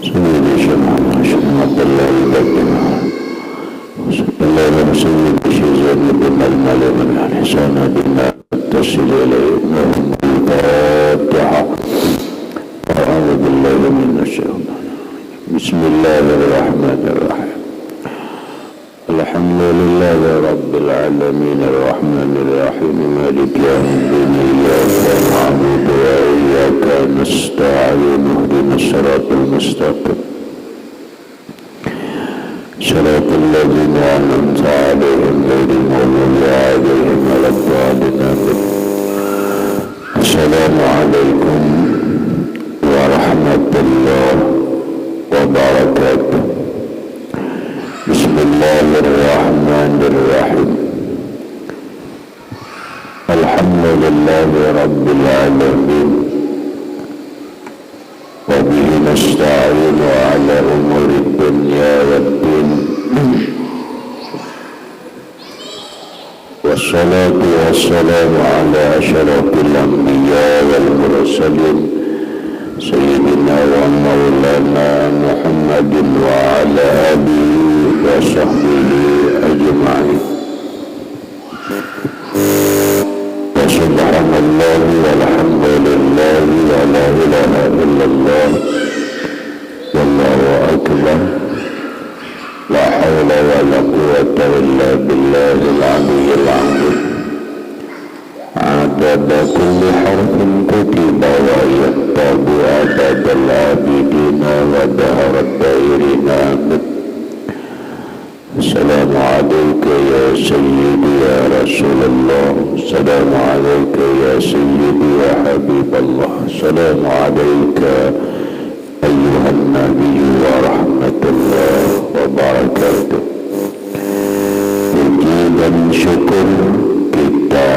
سيدي شمعنا شمعة الله بكنا الله سيد شيزان بنا المال من الحسان بنا تصل إلينا الفاتحة أعوذ بالله من الشيطان بسم الله الرحمن الرحيم الحمد لله رب العالمين الرحمن الرحيم مالك يوم الدين إياك نعبد وإياك نستعين اهدنا الصراط المستقيم صراط الذين أنعمت عليهم غير المغضوب عليهم ولا الضالين السلام عليكم ورحمة الله وبركاته بسم الله الرحمن الرحيم الحمد لله رب العالمين وبه نستعين على أمور الدنيا والدين والصلاة والسلام على أشرف الأنبياء والمرسلين سيدنا ومولانا محمد وعلى آله وصحبه أجمعين وسبحان الله والحمد لله ولا إله إلا الله والله أكبر لا حول ولا قوة إلا بالله العلي العظيم عدد كل حرف كتب ويكتب عدد العابدين ودهر الدائرين آمين السلام عليك يا سيدي يا رسول الله السلام عليك يا سيدي يا حبيب الله السلام عليك أيها النبي ورحمة الله وبركاته. Puji dan syukur kita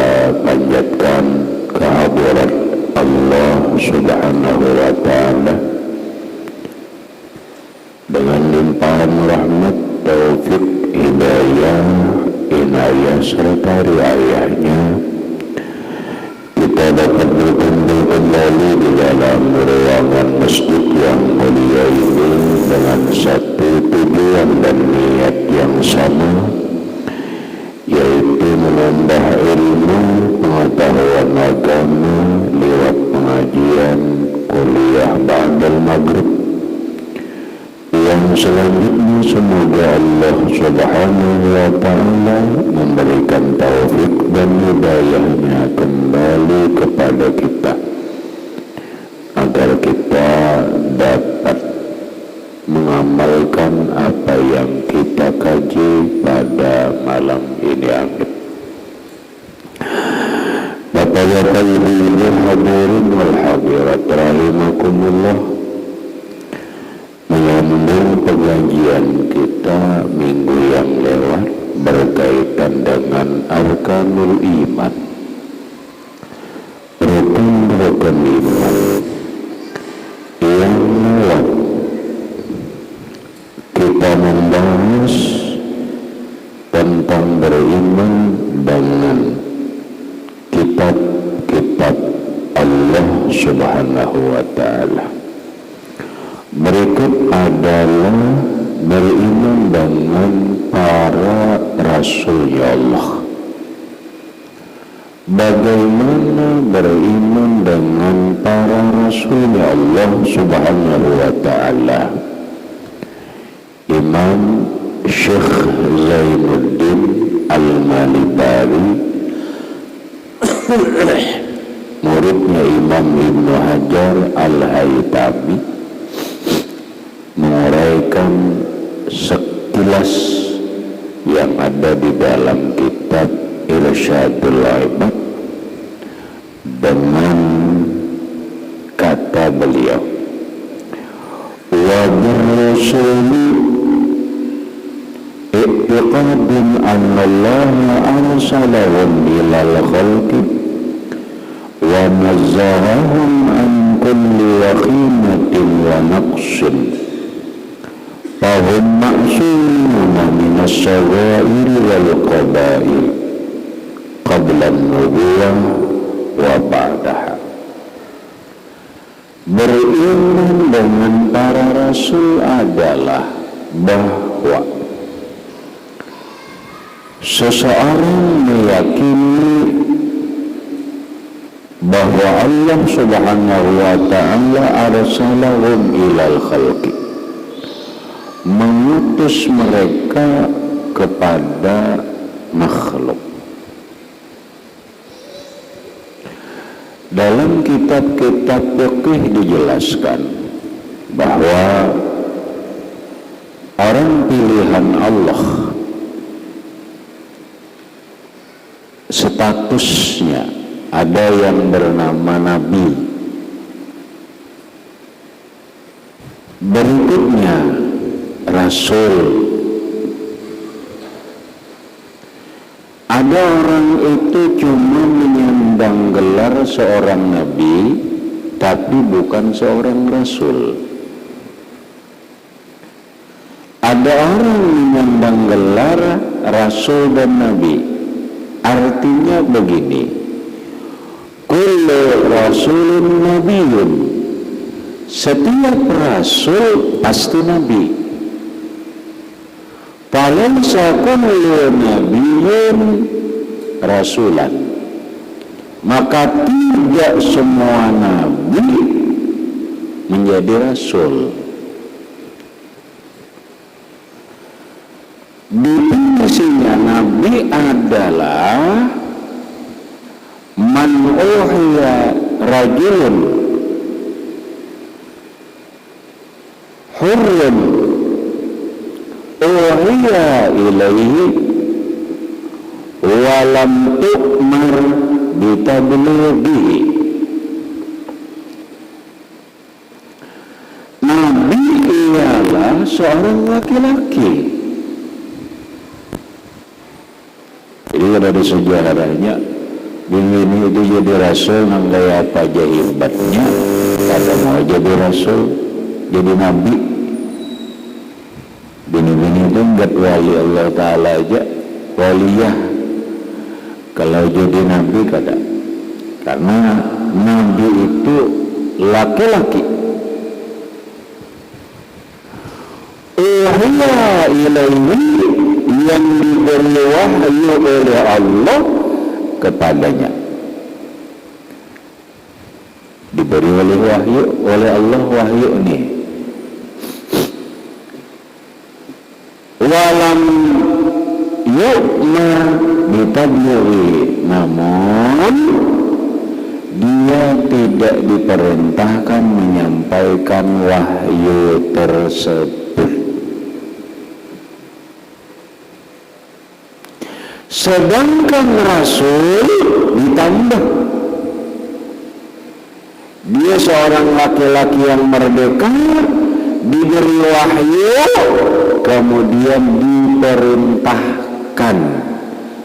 panjatkan kehadirat Allah Subhanahu wa Ta'ala dengan limpahan rahmat, taufik, hidayah, inayah serta riayahnya kita dapat berkumpul kembali di dalam ruangan masjid yang mulia ini dengan satu tujuan dan niat yang sama, yaitu menambah ilmu pengetahuan agama lewat pengajian kuliah ba'dal maghrib yang selanjutnya semoga Allah Subhanahu wa Ta'ala memberikan taufik dan hidayahnya kembali kepada kita agar kita dapat mengamalkan apa yang kita kaji pada malam ini. Amin. Bapak-bapak, ibu-ibu, hadirin wal hadirat rahimakumullah, menyambung pengajian kita minggu yang lewat berkaitan dengan arkanul iman, rukun-rukun iman yang lewat kita membahas tentang beriman dengan kitab-kitab Allah Subhanahu wa Ta'ala. Berikut adalah beriman dengan para rasulnya Allah. Bagaimana beriman dengan para rasulnya Allah Subhanahu wa Ta'ala? Imam Syekh Zainuddin Al-Malibari, muridnya Imam Ibnu Hajar Al-Haytami, menguraikan sekilas yang ada di dalam kitab Irsyadul Ibad dengan kata beliau, wa birrasuli i'tiqadun anna Allah arsalahum ilal khalqi wa nazzahahum an kulli waqimatin wa naqsin fahum ma'sumuna minas sagair wal qabail qabla an-nubuwah wa ba'daha. Beriman dengan para rasul adalah bahwa seseorang meyakini bahwa Allah Subhanahu wa ta'ala arsalahum ilal khalqi, mengutus mereka kepada makhluk. Dalam kitab-kitab fikih dijelaskan bahwa orang pilihan Allah statusnya ada yang bernama Nabi, berikutnya Rasul. Ada orang itu cuma menyandang gelar seorang Nabi tapi bukan seorang Rasul. Ada orang menyandang gelar Rasul dan Nabi. Artinya begini, kullu rasulun nabiyun, setiap rasul pasti nabi. Falaysa kullu nabiyyun rasulan, maka tidak semua nabi menjadi rasul. Definisinya nabi adalah man uhiya rajulun hurrun uhiya ilaihi walam tu'mar bitablighihi. Nabi ialah seorang laki-laki. Jadi ada sejarahnya, begini itu jadi rasul nang gaya apa aja hebatnya, kata mau jadi rasul, jadi nabi. Bini-bini itu enggak wali Allah Ta'ala aja, waliyah. Kalau jadi nabi kata, karena nabi itu laki-laki. Uhiya ilaihi, yang diberi wahyu oleh Allah kepadanya. Diberi oleh wahyu oleh Allah wahyu ini. Walam yu'mar bitablighi, namun dia tidak diperintahkan menyampaikan wahyu tersebut. Sedangkan Rasul ditambah, dia seorang laki-laki yang merdeka, diberi wahyu, kemudian diperintahkan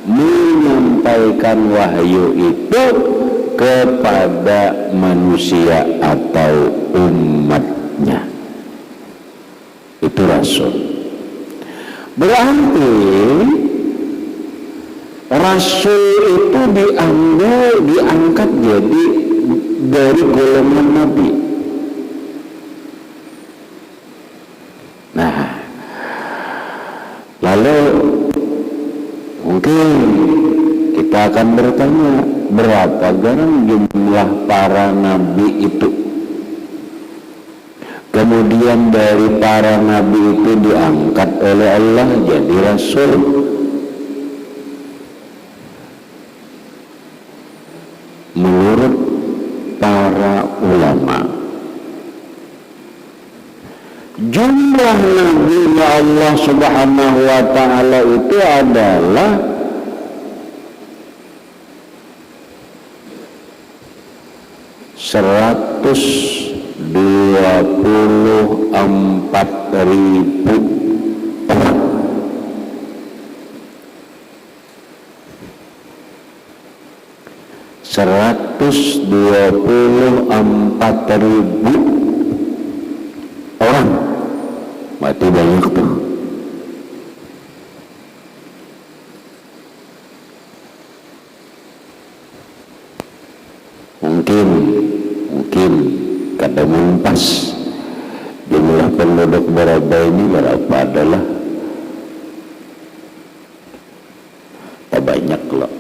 menyampaikan wahyu itu kepada manusia atau umatnya. Itu Rasul. Berarti Rasul itu diangkat jadi dari golongan Nabi. Nah, lalu mungkin kita akan bertanya, berapa garang jumlah para Nabi itu? Kemudian dari para Nabi itu diangkat oleh Allah jadi Rasul. Menurut para ulama, jumlah Nabi Allah Subhanahu wa ta'ala itu adalah 124.000 orang. Orang, mati banyak tuh. Mungkin namun pas jumlah penduduk berapa ini berapa adalah tak banyak loh.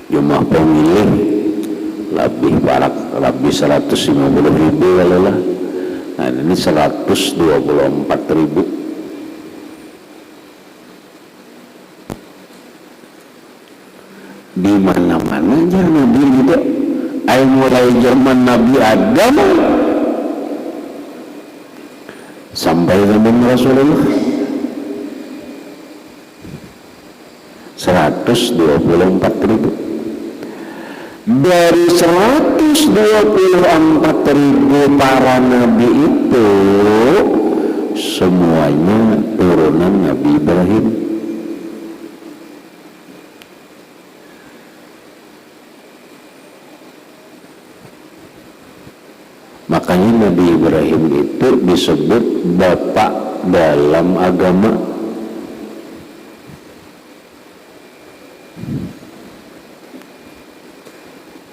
Jumlah pemilih lebih 150.000 kalau lah. Nah ini 124.000. Di mana-mana aja Nabi itu. Ay mulai zaman Nabi Adam sampai zaman Rasulullah 124.000. Dari 124.000 para nabi itu semuanya turunan Nabi Ibrahim. Makanya Nabi Ibrahim itu disebut bapak dalam agama.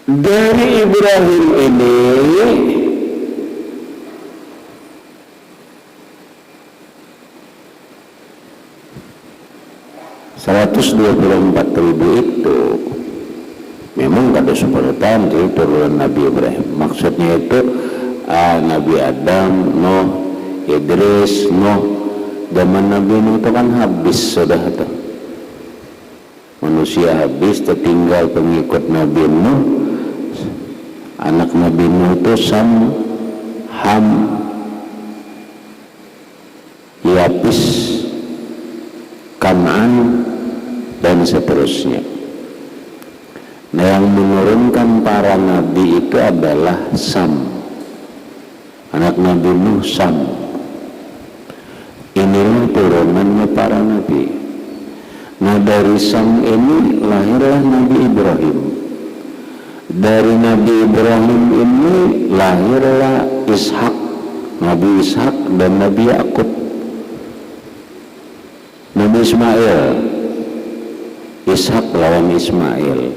Dari Ibrahim ini ribu itu memang kada seperti itu turunan Nabi Ibrahim. Maksudnya itu Nabi Adam, Nuh, Idris, Nuh. Zaman Nabi Nuh itu kan habis sudah tuh. Manusia habis, tertinggal pengikut Nabi Nuh. Anak Nabi Nuh itu Sam, Ham, Yapis, Kan'an, dan seterusnya. Nah yang menurunkan para nabi itu adalah Sam, anak Nabi Nuh, Sam. Inilah turunannya para nabi. Nah dari Sam ini lahirlah Nabi Ibrahim. Dari Nabi Ibrahim ini lahirlah Ishak, Nabi Ishak dan Nabi Yakub. Nabi Ismail, Ishak lawan Ismail.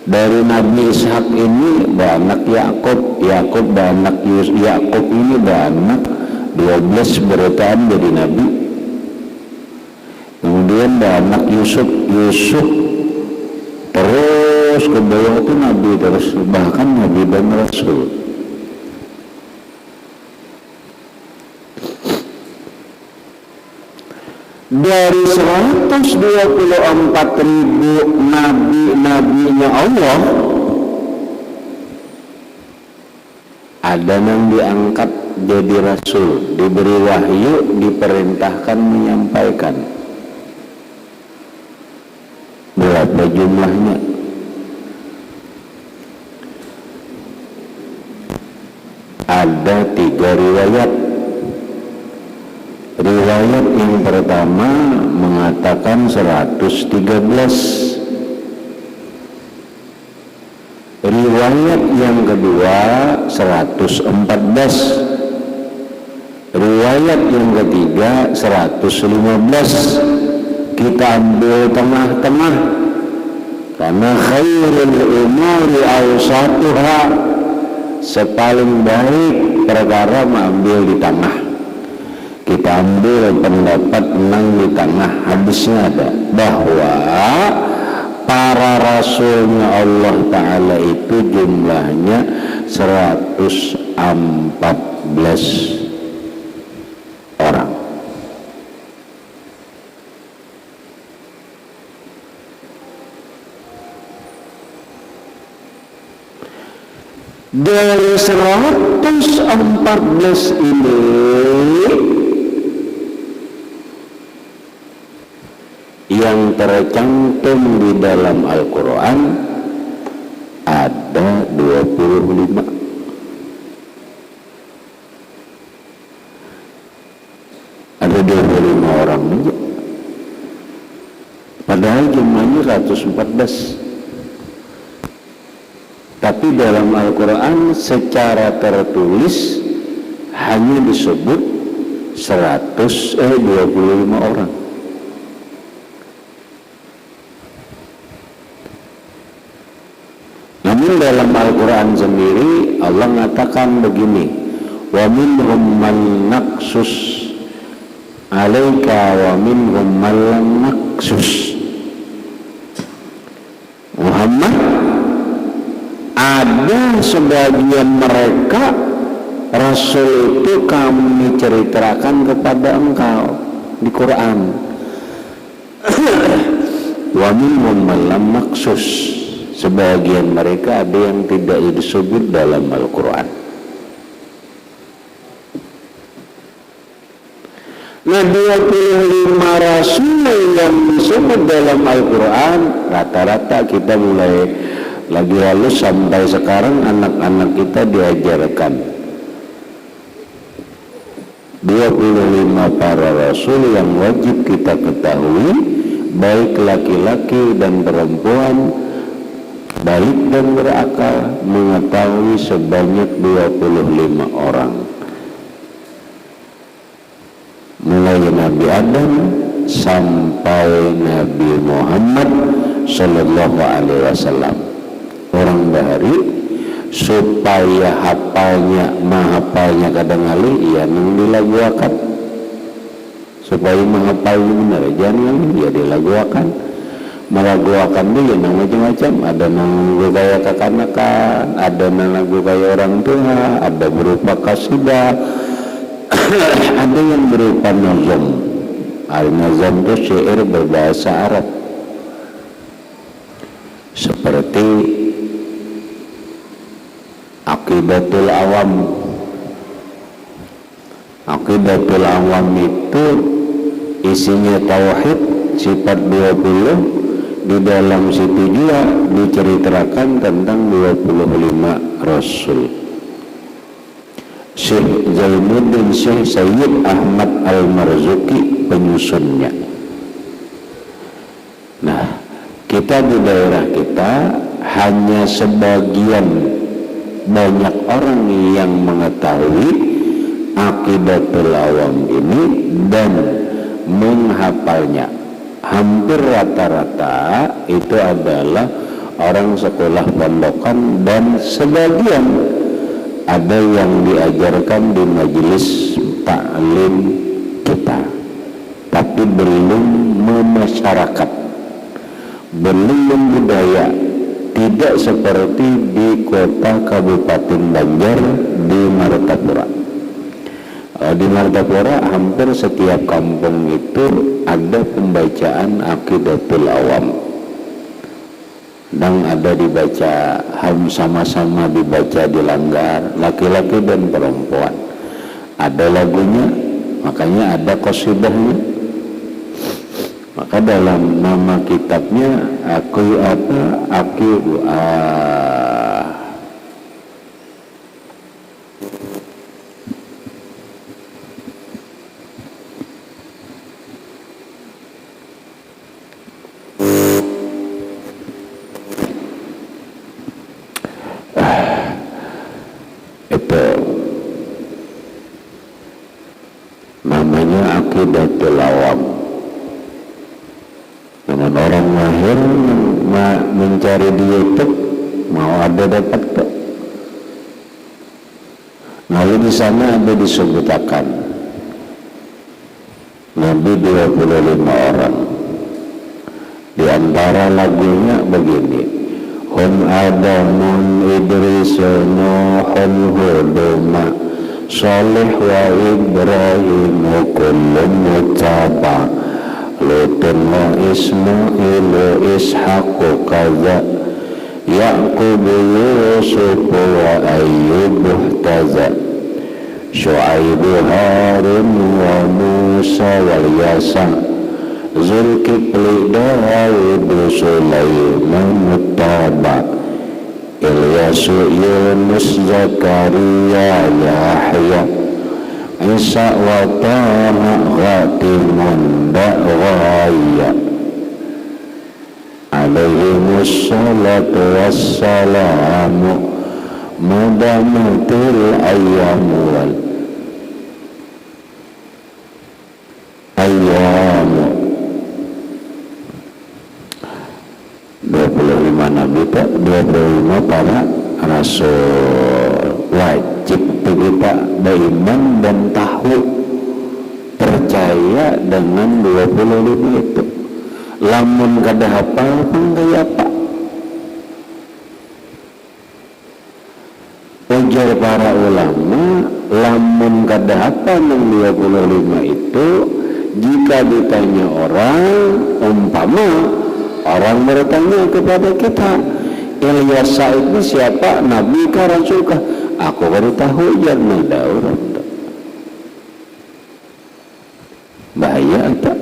Dari Nabi Ishak ini beranak Yakub, Yakub beranak Yakub ini beranak 12 bertaan jadi nabi. Kemudian beranak Yusuf, Yusuf terus ke bawah itu nabi terus, bahkan nabi dan rasul. Dari 124.000 nabi-nabinya Allah, ada yang diangkat jadi rasul, diberi wahyu, diperintahkan menyampaikan. Berapa jumlahnya? Ada 3 riwayat. Riwayat yang pertama mengatakan 113. Riwayat yang kedua 114. Riwayat yang ketiga 115. Kita ambil tengah-tengah karena khairul umuri awsatuha, sepaling baik perkara mengambil di tengah. Kita ambil pendapat menang di tengah. Habisnya ada bahwa para rasulnya Allah Ta'ala itu jumlahnya 114 orang. Dari 114 ini yang tercantum di dalam Al-Quran ada 25. Ada 25 orang aja. Padahal jumlahnya 114. Tapi dalam Al-Quran secara tertulis hanya disebut 25 orang. Nabi, Allah mengatakan begini, wa minhum man naqsus alaika wa minhum man lam naqsus. Muhammad, ada sebagian mereka Rasul itu kami ceritakan kepada engkau di Quran. Wa minhum man lam naqsus. Sebagian mereka ada yang tidak disebut dalam Al-Quran. Nah, 25 Rasul yang disebut dalam Al-Quran, rata-rata kita mulai lagi halus sampai sekarang anak-anak kita diajarkan 25 para Rasul yang wajib kita ketahui, baik laki-laki dan perempuan, balik dan berakal, mengetahui sebanyak 25 orang. Mulai Nabi Adam sampai Nabi Muhammad Sallallahu Alaihi Wasallam. Orang bahari supaya mahapalnya kadang kali ia nang dilaguakan, supaya mahapalnya benar jangan ya dilaguakan. Meraguakan dia nang macam-macam, ada nang gaya kekanakan, ada nang lagu gaya orang tua, ada berupa kasidah, ada yang berupa nazam. Al-nazam itu syair berbahasa Arab, seperti Aqidatul Awam. Aqidatul Awam itu isinya tauhid sifat 20. Di dalam situ juga diceritakan tentang 25 Rasul. Syekh Zainuddin Syekh Sayyid Ahmad Al-Marzuki penyusunnya. Nah, kita di daerah kita hanya sebagian banyak orang yang mengetahui Aqidatul Awam ini dan menghafalnya. Hampir rata-rata itu adalah orang sekolah pondokan dan sebagian ada yang diajarkan di majelis taklim kita, tapi belum memasyarakat, belum budaya, tidak seperti di kota Kabupaten Banjar di Martapura. Di Martapura hampir setiap kampung itu ada pembacaan Aqidatul Awam dan ada dibaca, sama-sama dibaca di langgar, laki-laki dan perempuan. Ada lagunya, makanya ada qasidahnya. Maka dalam nama kitabnya namanya Aqidatul Awam. Dengan orang mahir mencari di YouTube, mau ada dapat tak? Lalu di sana ada disebutkan Nabi 25 orang. Di antara lagunya begini: Hum Adamun Idrisun Nuhun Huduma Salih wa Ibrahim kullun muttaba Lutun wa Ismail Ishaq kaza Yaqub Yusuf wa Ayyub ihtaza Syu'aib Harun wa Musa wal Yasa Zulkifli Dawud Sulaiman muttaba Ilyasu Yunus Zakaria Yahya Isa wa Taha Ghatimun Da'waya Alaihimus salatu wassalamu Mudamatil ayyamu wal ayyamu 25 Nabi, 25 para Rasul. beriman dan tahu percaya dengan 25 itu. Lamun kada hafal pun gaya apa? Ujar para ulama, lamun kada hafal yang 25 itu, jika ditanya orang, umpama orang bertanya kepada kita, Ilyas itu siapa? Nabi kah Rasul kah? Aku baru tahu jangan ada orang. Bahaya tak?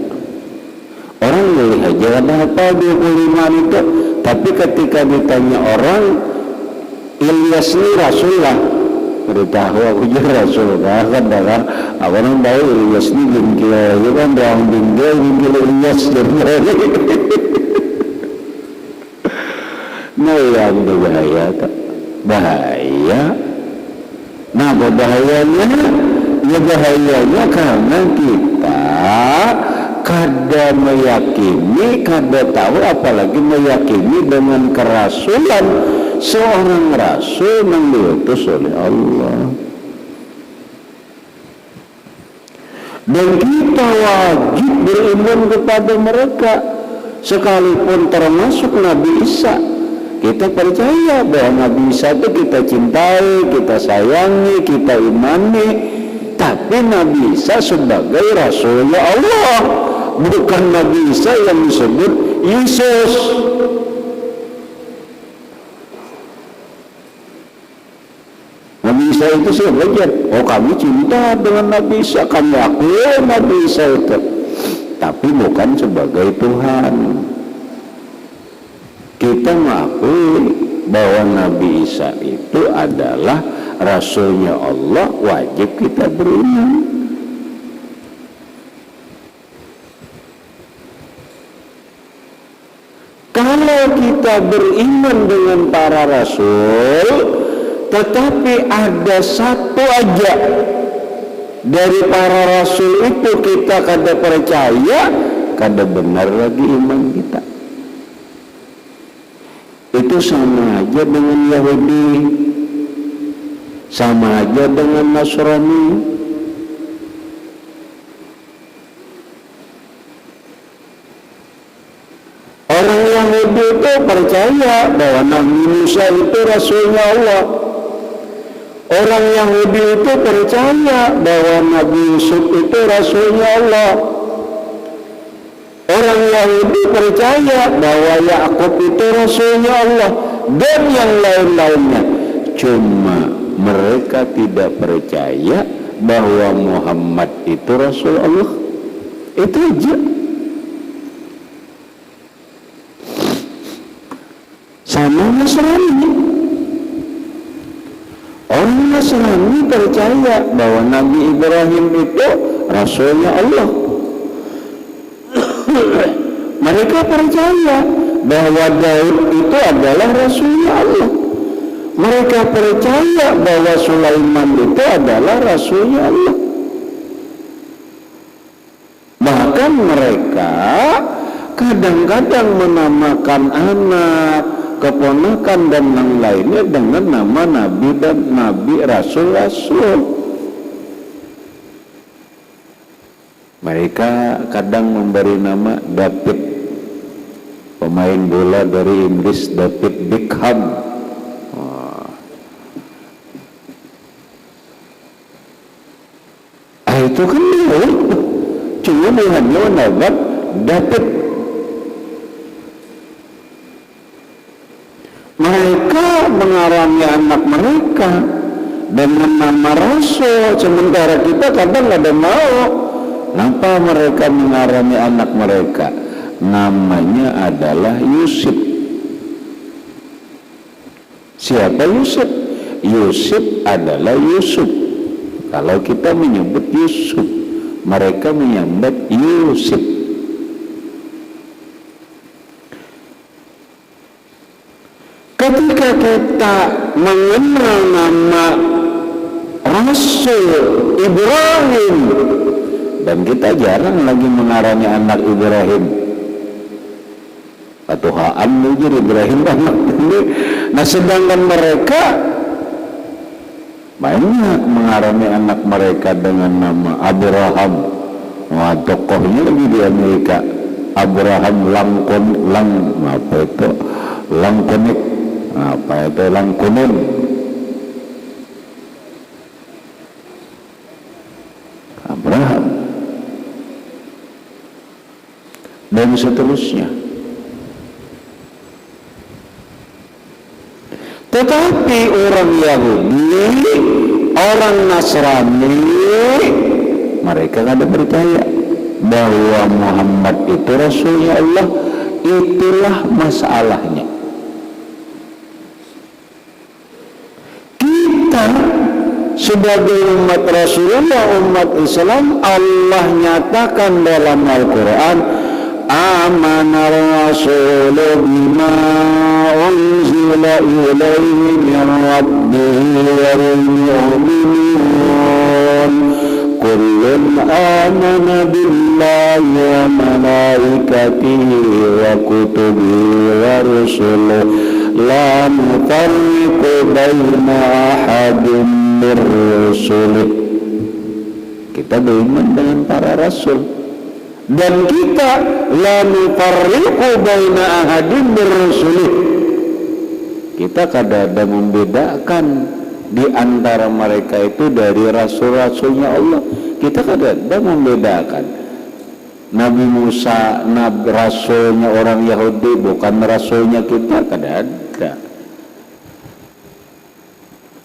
Orang boleh aja ada apa 25 itu, tapi ketika ditanya orang, Ilyas ini Rasulullah, baru tahu aku jadi Rasulullah kan dah. Orang tahu Ilyas ini bingkil, itu kan orang bingkil Ilyas jadi. Nah yang bahaya tak? Bahaya. Nah bahayanya, ya bahayanya karena kita kada meyakini, kada tahu, apalagi meyakini dengan kerasulan seorang rasul yang diutus oleh Allah. Dan kita wajib beriman kepada mereka, sekalipun termasuk Nabi Isa. Kita percaya bahwa Nabi Isa itu kita cintai, kita sayangi, kita imani. Tapi Nabi Isa sebagai Rasulnya Allah, bukan Nabi Isa yang disebut Yesus. Nabi Isa itu siapa? Oh kami cinta dengan Nabi Isa, kami akui Nabi Isa itu, tapi bukan sebagai Tuhan. Kita mengakui bahwa Nabi Isa itu adalah Rasulnya Allah, wajib kita beriman. Kalau kita beriman dengan para Rasul, tetapi ada satu aja dari para Rasul itu kita kada percaya, kada benar lagi iman kita. Itu sama aja dengan Yahudi, sama aja dengan Nasrani. Orang Yahudi itu percaya bahwa Nabi Musa itu Rasulnya Allah. Orang Yahudi itu percaya bahwa Nabi Yusuf itu Rasulnya Allah. Orang Yahudi percaya bahwa Yakub itu Rasulnya Allah, dan yang lain-lainnya. Cuma mereka tidak percaya bahwa Muhammad itu Rasul Allah. Itu aja. Sama Nasrani. Orang Nasrani percaya bahwa Nabi Ibrahim itu Rasulnya Allah. Mereka percaya bahwa Daud itu adalah Rasulnya Allah. Mereka percaya bahwa Sulaiman itu adalah Rasulnya Allah. Bahkan mereka kadang-kadang menamakan anak, keponakan dan yang lainnya dengan nama Nabi dan Nabi, Rasul-Rasul. Mereka kadang memberi nama David, pemain bola dari Inggris, David Beckham. Itu kan dia, cuma hanya nama David. Mereka mengarami anak mereka dengan nama Rasul, sementara kita kadang nggak ada mau. Kenapa mereka mengarami anak mereka? Namanya adalah Yusuf. Siapa Yusuf? Yusuf adalah Yusuf. Kalau kita menyebut Yusuf, mereka menyebut Yusuf. Ketika kita mengenal nama Rasul Ibrahim, dan kita jarang lagi mengarami anak Ibrahim atau Ibrahim anak ini. Nah sedangkan mereka banyak mengarami anak mereka dengan nama Abraham. Wah, tokohnya lagi di Amerika, Abraham Langkonik, Abraham dan seterusnya. Tetapi orang Yahudi, orang Nasrani, mereka kada percaya bahwa Muhammad itu Rasulnya Allah. Itulah masalahnya. Kita sebagai umat Rasulullah, umat Islam, Allah nyatakan dalam Al-Quran, Amanar Rasulu bima unzila ilaihi min rabbihi wal mu'minun kullun amana billahi wa malaikatihi wa kutubihi wa rusulihi la nufarriqu baina ahadin min rusulihi. Kita beriman dengan para rasul, dan kita la nufarriqu baina ahadin min rusulihi. Kita kada ada membedakan di antara mereka itu dari rasul-rasulnya Allah. Kita kada ada membedakan. Nabi Musa, nabi rasulnya orang Yahudi, bukan rasulnya kita, kada ada.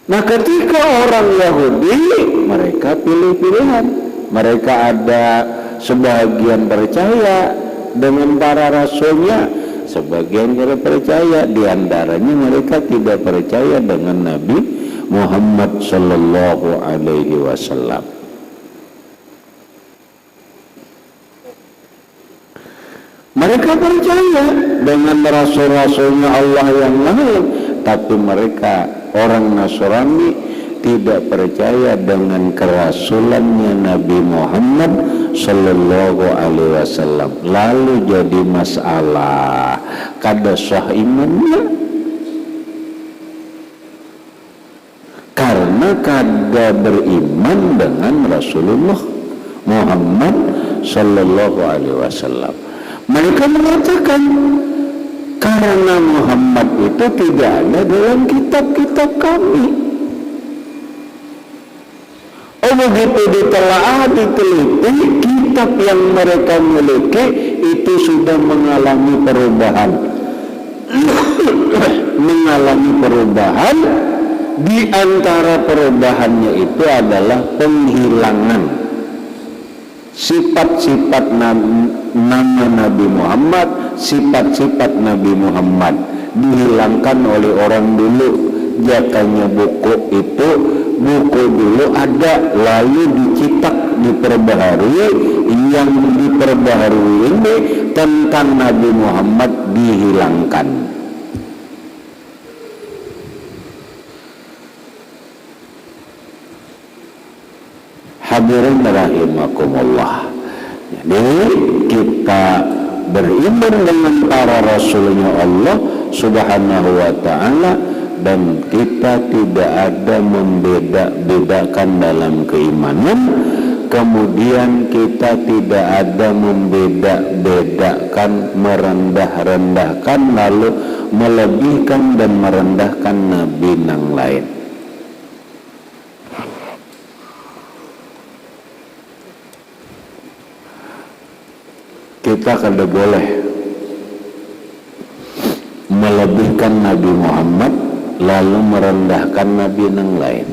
Nah, ketika orang Yahudi, mereka pilih-pilihan. Mereka ada sebagian percaya dengan para rasulnya, sebagian tidak percaya. Di antaranya mereka tidak percaya dengan Nabi Muhammad sallallahu alaihi wasallam. Mereka percaya dengan rasul-rasulnya Allah yang lain, tapi mereka orang Nasrani tidak percaya dengan kerasulannya Nabi Muhammad sallallahu alaihi wasallam. Lalu jadi masalah, kada sah imannya karena kada beriman dengan Rasulullah Muhammad sallallahu alaihi wasallam. Mereka mengatakan karena Muhammad itu tidak ada dalam kitab-kitab kami. Oh, begitu ditelaah, diteliti, kitab yang mereka miliki itu sudah mengalami perubahan. Mengalami perubahan, di antara perubahannya itu adalah penghilangan sifat-sifat nama Nabi Muhammad, sifat-sifat Nabi Muhammad dihilangkan oleh orang dulu. Jatahnya buku itu, buku dulu ada, lalu dicetak, diperbaharui. Yang diperbaharui ini tentang Nabi Muhammad dihilangkan. Hadirin rahimakumullah. Jadi kita beriman dengan para rasulnya Allah subhanahu wa ta'ala, dan kita tidak ada membeda-bedakan dalam keimanan. Kemudian kita tidak ada membeda-bedakan, merendah-rendahkan, lalu melebihkan dan merendahkan nabi yang lain. Kita kada boleh melebihkan Nabi Muhammad lalu merendahkan nabi yang lain.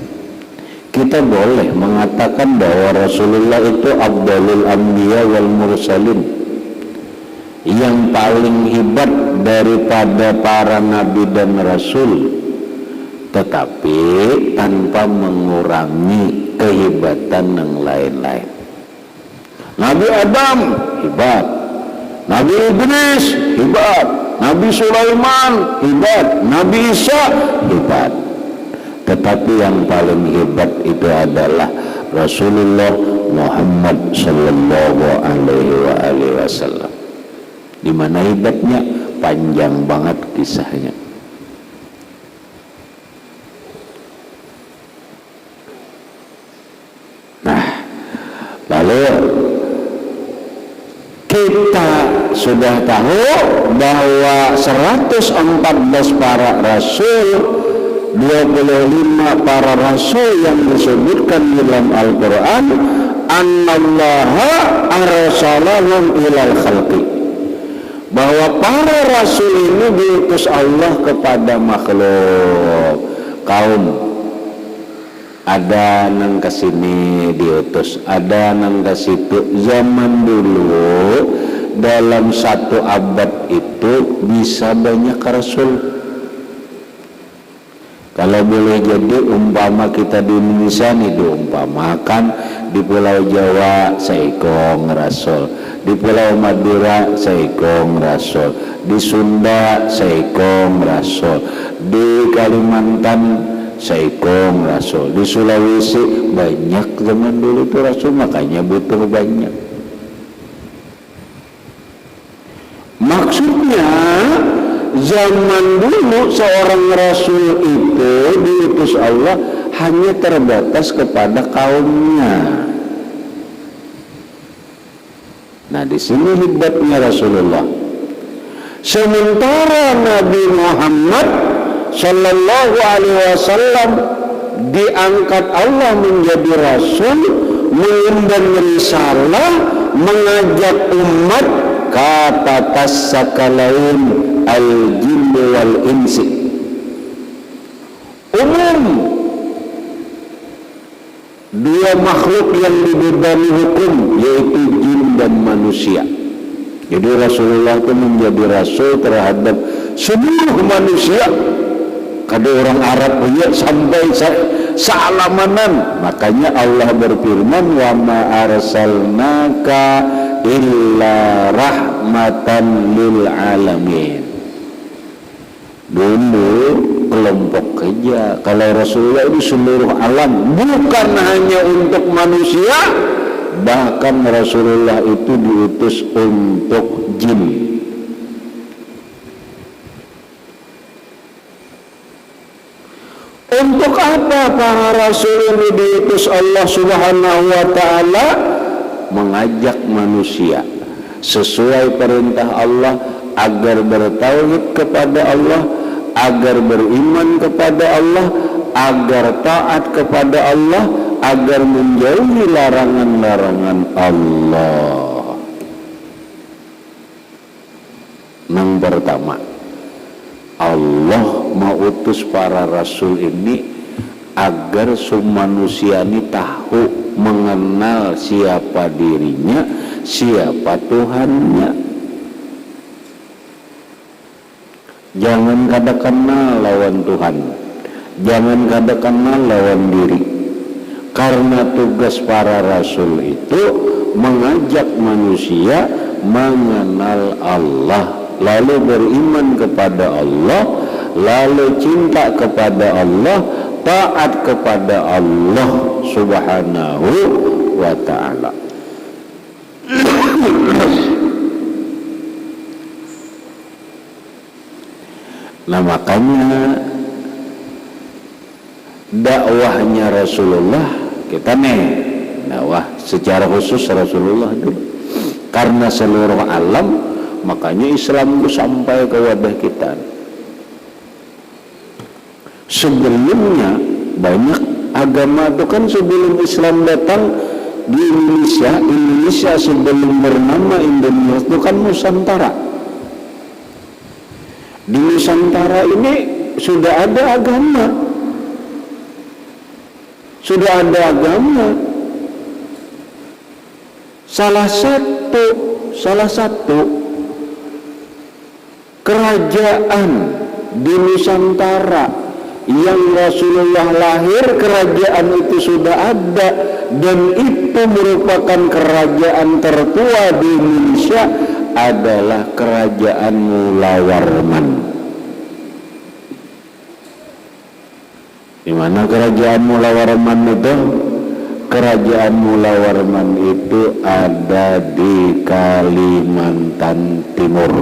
Kita boleh mengatakan bahwa Rasulullah itu afdalul anbiya wal mursalin, yang paling hebat daripada para nabi dan rasul, tetapi tanpa mengurangi kehebatan yang lain-lain. Nabi Adam hebat, Nabi Idris hebat, Nabi Sulaiman hebat, Nabi Isa hebat. Tetapi yang paling hebat itu adalah Rasulullah Muhammad sallallahu alaihi wasallam. Di mana hebatnya? Panjang banget kisahnya. Lalu kita sudah tahu bahwa 114 para rasul, 25 para rasul yang disebutkan dalam Al-Quran, annallaha arsalahum ilal khalqi, bahwa para rasul ini diutus Allah kepada makhluk kaum. Ada nang kesini diutus, ada nang kesitu. Zaman dulu dalam satu abad itu bisa banyak rasul. Kalau boleh jadi umpama kita di Indonesia nih diumpamakan, di Pulau Jawa seikong rasul, di Pulau Madura seikong rasul, di Sunda seikong rasul, di Kalimantan seikong rasul, di Sulawesi banyak. Zaman dulu itu rasul, makanya butuh banyak. Maksudnya zaman dulu seorang rasul itu diutus Allah hanya terbatas kepada kaumnya. Nah, di sini hebatnya Rasulullah. Sementara Nabi Muhammad Sallallahu Alaihi Wasallam diangkat Allah menjadi rasul, mengundang risalah, mengajak umat kata tasakalain al-jinn wal insi, umum dua makhluk yang dibebani hukum, yaitu jin dan manusia. Jadi Rasulullah itu menjadi rasul terhadap seluruh manusia. Kada orang Arab punya sampai sealamanan. Makanya Allah berfirman, wa ma arsalnaka illa rahmatan lil alamin. Dulu kelompok kerja, kalau Rasulullah itu seluruh alam, bukan hanya untuk manusia, bahkan Rasulullah itu diutus untuk jin. Untuk apa para rasul ini diutus Allah Subhanahu wa ta'ala? Mengajak manusia sesuai perintah Allah agar bertauhid kepada Allah, agar beriman kepada Allah, agar taat kepada Allah, agar menjauhi larangan-larangan Allah. Yang pertama, Allah mengutus para rasul ini agar semua manusia ini tahu, mengenal siapa dirinya, siapa Tuhannya. Jangan kada kenal lawan Tuhan, jangan kada kenal lawan diri. Karena tugas para rasul itu mengajak manusia mengenal Allah, lalu beriman kepada Allah, lalu cinta kepada Allah, taat kepada Allah Subhanahu wa ta'ala. Nah, makanya dakwahnya Rasulullah, kita nih dakwah secara khusus Rasulullah dulu, karena seluruh alam, makanya Islam itu sampai ke wadah kita. Sebelumnya banyak agama itu kan sebelum Islam datang di Indonesia sebelum bernama Indonesia itu kan Nusantara. Di Nusantara ini sudah ada agama, salah satu kerajaan di Nusantara yang Rasulullah lahir, kerajaan itu sudah ada, dan itu merupakan kerajaan tertua di Indonesia, adalah kerajaan Mula Warman. Di mana kerajaan Mula Warman itu? Kerajaan Mula Warman itu ada di Kalimantan Timur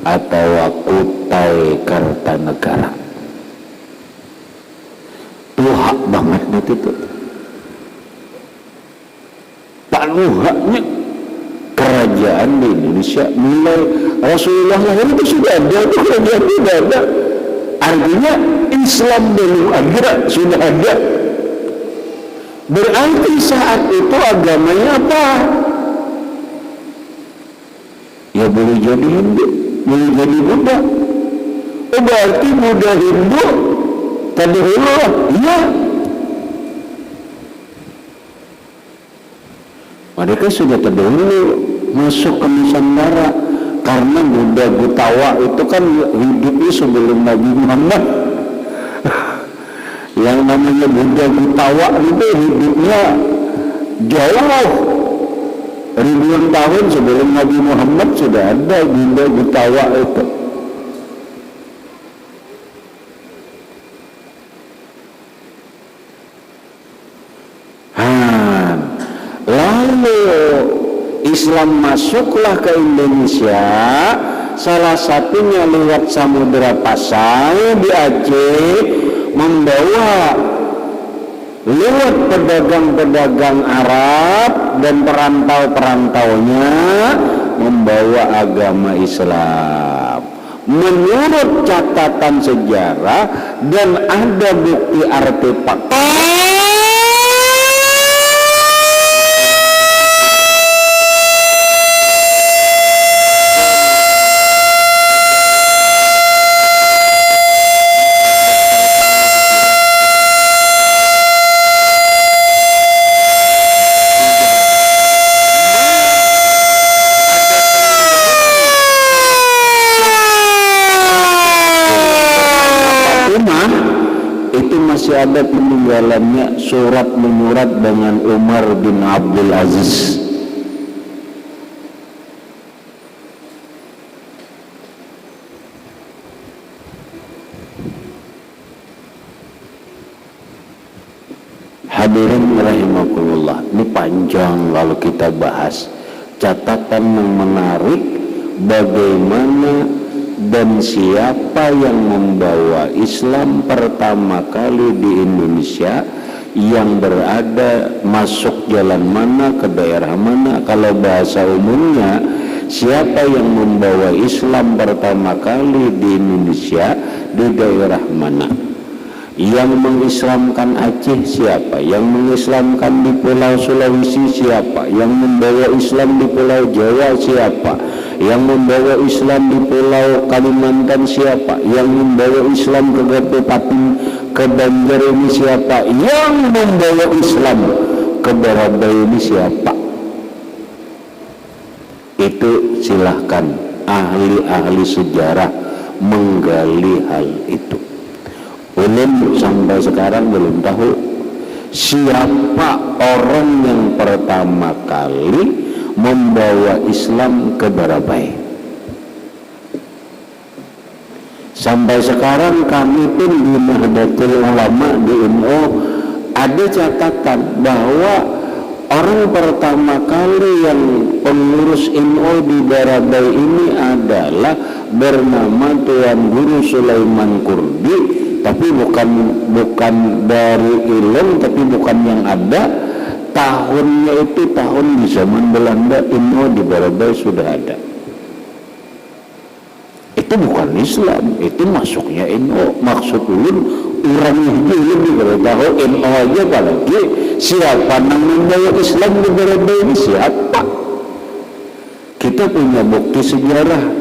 atau Kutai Kartanegara. Itu hak banget itu. anuhaknya kerajaan di Indonesia mulai Rasulullah lahir itu sudah ada, itu kerajaan sudah ada. Artinya Islam belum ada, sudah ada. Berarti saat itu agamanya apa? Ya boleh jadi Hindu, boleh jadi Buddha. Oh berarti Buddha Hindu tadi dulu, iya. Mereka sudah terdahulu masuk ke Nusantara karena Buddha Gutawa itu kan hidupnya sebelum Nabi Muhammad. Yang namanya Buddha Gutawa itu hidupnya jauh ribuan tahun sebelum Nabi Muhammad sudah ada Buddha Gutawa itu. Lalu Islam masuklah ke Indonesia, salah satunya lewat Samudra Pasai di Aceh, membawa lewat pedagang-pedagang Arab dan perantau-perantaunya membawa agama Islam. Menurut catatan sejarah dan ada bukti artefak ada peninggalannya surat menyurat dengan Umar bin Abdul Aziz. Hadirin rahimakumullah, ini panjang kalau kita bahas. Catatan yang menarik bagaimana dan siapa yang membawa Islam pertama kali di Indonesia, yang berada masuk jalan mana, ke daerah mana. Kalau bahasa umumnya, siapa yang membawa Islam pertama kali di Indonesia, di daerah mana. Yang mengislamkan Aceh siapa, yang mengislamkan di Pulau Sulawesi siapa, yang membawa Islam di Pulau Jawa siapa, yang membawa Islam di Pulau Kalimantan siapa, yang membawa Islam ke Kabupaten ke Banjar ini siapa, yang membawa Islam ke Barabai ini siapa. Itu silahkan ahli-ahli sejarah menggali hal itu. Ulun sampai sekarang belum tahu siapa orang yang pertama kali membawa Islam ke Barabai. Sampai sekarang kami pun di Nahdlatul Ulama di NU ada catatan bahwa orang pertama kali yang pengurus NU di Barabai ini adalah bernama Tuan Guru Sulaiman Kurdi, tapi bukan dari Ilm, tapi bukan yang ada. Tahunnya itu tahun di zaman Belanda, NU di Barabai sudah ada. Itu bukan Islam, itu masuknya NU. Maksud ulun orangnya dulu di tahu NU aja, apalagi siapa yang membawa Islam di Barabai ini siapa? Kita punya bukti sejarah.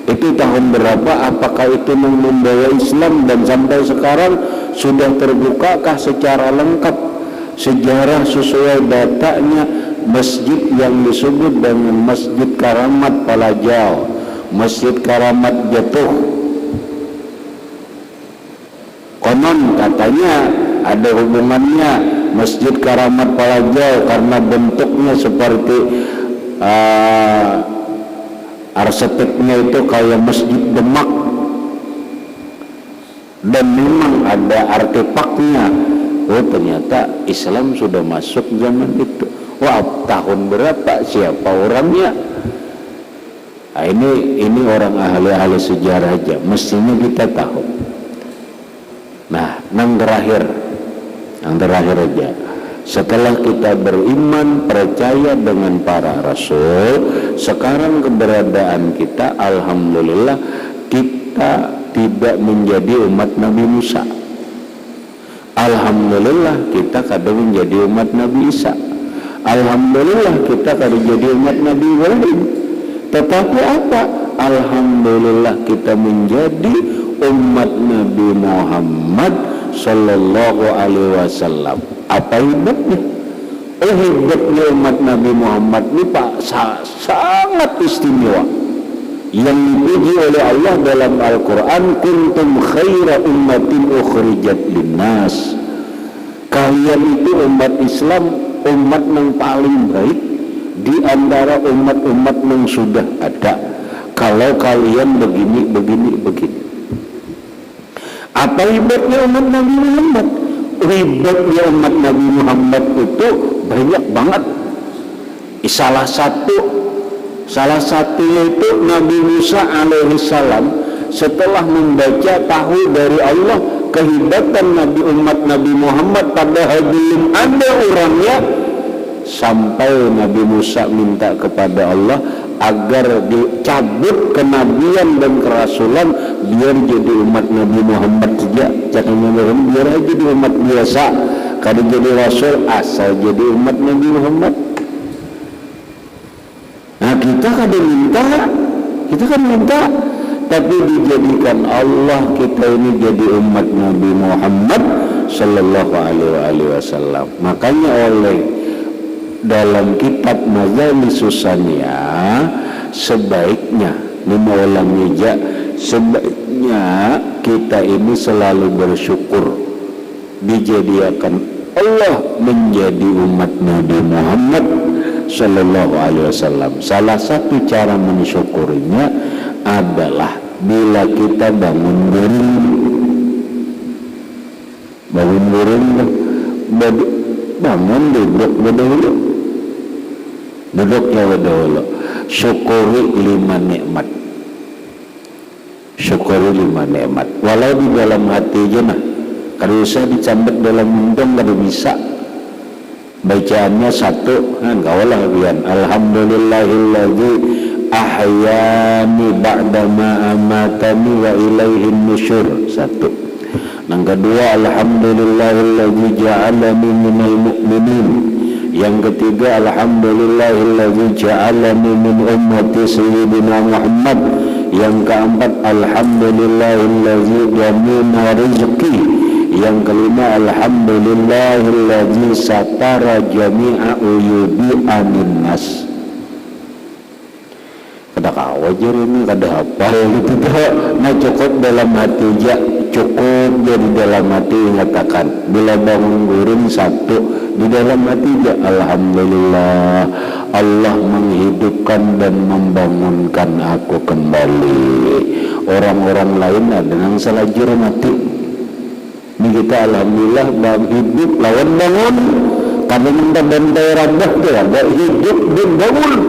Itu tahun berapa, apakah itu membawa Islam, dan sampai sekarang sudah terbukakah secara lengkap sejarah sesuai datanya masjid yang disebut dengan Masjid Karamat Palajau, Masjid Karamat Jatuh. Konon katanya ada hubungannya Masjid Karamat Palajau karena bentuknya seperti arsiteknya itu kayak Masjid Demak, dan memang ada artefaknya. Oh ternyata Islam sudah masuk zaman itu. Wah, tahun berapa, siapa orangnya? Nah, ini orang ahli-ahli sejarah aja, mestinya kita tahu. Nah, yang terakhir aja, Setelah kita beriman, percaya dengan para rasul, sekarang keberadaan kita, alhamdulillah, kita tidak menjadi umat Nabi Musa. Alhamdulillah kita kada menjadi umat Nabi Isa. Alhamdulillah kita kada jadi umat Nabi Ibrahim. Tetapi apa? Alhamdulillah kita menjadi umat Nabi Muhammad sallallahu alaihi wasallam. Apa hebatnya? Hebatnya umat Nabi Muhammad ini Pak sangat istimewa. Yang dipuji oleh Allah dalam Al-Quran, kuntum khaira ummatin ukhrijat linnas. Kalian itu umat Islam, umat yang paling baik di antara umat-umat yang sudah ada. Kalau kalian begini. Apa hebatnya umat Nabi Muhammad? Hebatnya umat Nabi Muhammad itu banyak banget. Salah satunya itu Nabi Musa alaihissalam setelah membaca tahu dari Allah kehebatan umat Nabi Muhammad, padahal belum ada orangnya, sampai Nabi Musa minta kepada Allah agar dicabut kenabian dan kerasulan, biar jadi umat Nabi Muhammad saja, jangan biar aja jadi umat biasa, kada jadi rasul, asal jadi umat Nabi Muhammad. Nah kita kan minta, tapi dijadikan Allah kita ini jadi umat Nabi Muhammad sallallahu alaihi wasallam. Makanya oleh dalam kitab Majalisus Saniyah, sebaiknya sebaiknya kita ini selalu bersyukur dijadikan Allah menjadi umat Nabi Muhammad sallallahu alaihi wasallam. Salah satu cara mensyukurinya adalah bila kita bangun duduknya dahulu, syukuri 5 nikmat. Walau di dalam hati aja nah, kada usah dicambet dalam mundung, kada bisa. Bacaannya satu, kawalah bian alhamdulillahilladzi ahyani ba'dama amatani wa ilaihin nusyur. Satu. Yang kedua, alhamdulillahilladzi ja'alani minal mu'minin. Yang ketiga, alhamdulillahilladzi ja'alani min ummati sayyidina Muhammad. Yang keempat, alhamdulillahilladzi jamina rizqi. Yang kelima, alhamdulillahilladzi satara jami'a uyubi anin nas. Kada kawajar ini, kada hafal gitu dah. Nah cukup dalam hati aja, cukup jadi dalam hati mengatakan bila bangun guring satu di dalam hati aja, alhamdulillah Allah menghidupkan dan membangunkan aku kembali. Orang-orang lain ada yang selajur mati, ini kita alhamdulillah bang hidup lawan bangun. Kami minta bantai rabah tu ada hidup dan bangun.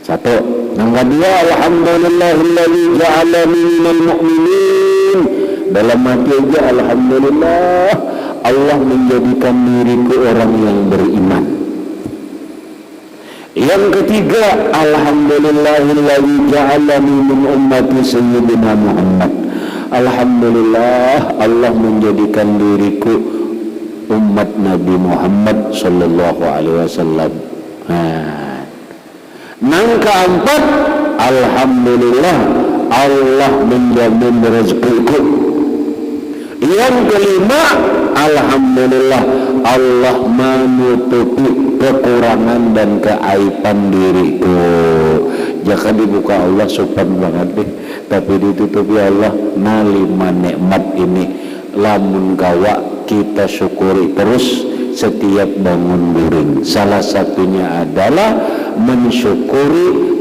Satu. Yang kedua, alhamdulillahilladzi ja'alani minal mu'minin. Dalam hati aja alhamdulillah Allah menjadikan diriku orang yang beriman. Yang ketiga, alhamdulillahilladzi ja'alani min ummati sayyidina Muhammad. Alhamdulillah Allah menjadikan diriku umat Nabi Muhammad sallallahu alaihi wasallam. Yang keempat, alhamdulillah Allah menjamin rezekiku. Yang kelima, alhamdulillah Allah menutupi kekurangan dan keaiban diriku. Jangan dibuka Allah subhanahu banget deh, tapi ditutupi Allah. Nah 5 nikmat ini lamun kawa kita syukuri terus setiap bangun guring. Salah satunya adalah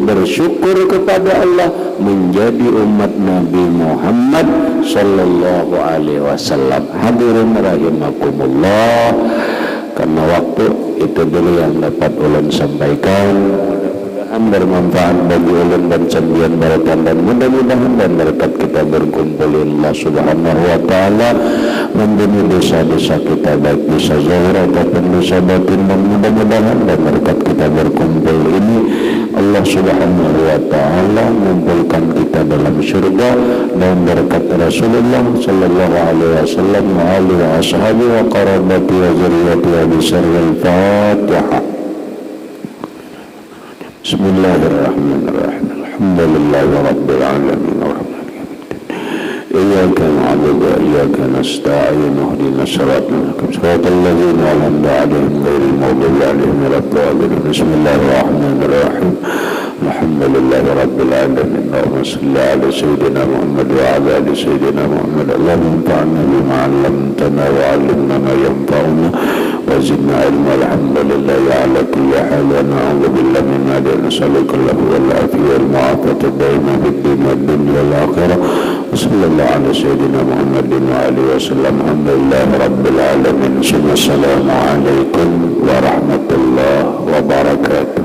bersyukur kepada Allah menjadi umat Nabi Muhammad sallallahu alaihi wasallam. Hadirin rahimakumullah, karena waktu itu dulu yang dapat ulun sampaikan. bermanfaat bagi ulun dan cembian barakan, dan mudah-mudahan dan berkat kita berkumpul Allah subhanahu wa ta'ala membumi dosa-dosa kita baik dosa zahir ataupun dosa batin, dan mudah-mudahan dan berkat kita berkumpul ini Allah subhanahu wa ta'ala mengumpulkan kita dalam surga dan berkat Rasulullah sallallahu alaihi wasallam wa alihi wa ashabihi wa qarabati wa zurriyyati wa bisarril Fatihah. Bismillahirrahmanirrahim. Alhamdulillahi rabbil alamin arrahmanir rahim. Iyyaka na'budu wa iyyaka nasta'in. Ihdinas siratal mustaqim. Siratal ladzina an'amta 'alaihim ghairil maghdubi 'alaihim waladdallin. Bismillahirrahmanirrahim. Alhamdulillahi rabbil alamin. Allahumma shalli 'ala sayyidina Muhammad wa 'ala ali sayyidina Muhammad. Allahumma anfa'na bima 'allamtana wa 'allimna ma yanfa'una وزدنا علما. الحمد لله على كل حال ونعوذ بالله من ما لا نسألك الله والعافية والمعافاة الدائمة في الدين والدنيا والآخرة. وصلى الله على سيدنا محمد وآله وسلم. الحمد لله رب العالمين. ثم السلام عليكم ورحمة الله وبركاته.